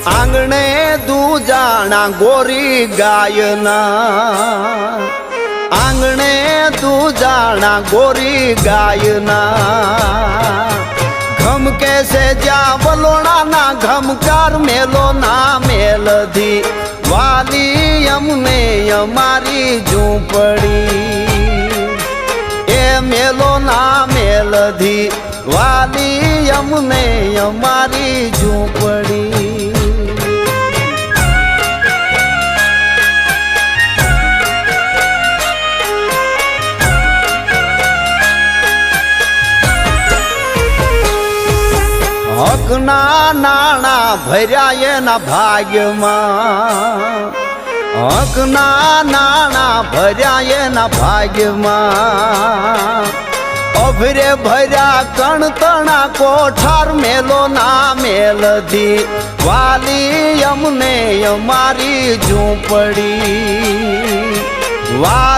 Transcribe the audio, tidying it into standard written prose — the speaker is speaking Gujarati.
આંગણે દૂજાણા ગોરી ગાયના, આંગણે દૂજાણા ગોરી ગાયના, ઘમકે છે જ્યાં વલોણાના ઘમકાર મેલો ના મેલધી, વાલી અમને અમારી ઝૂંપડી, એ મેલો ના મેલધી, વાલી અમને અમારી ઝૂંપડી. હકના નાણા ભર્યા એના ભાગ્યમાં, હકના નાણા ભર્યા એના ભાગ્યમાં, અભરે ભર્યા કણતણા કોઠાર મેલો ના મેલધી, વાલી અમને અમારી ઝૂંપડી, વાલી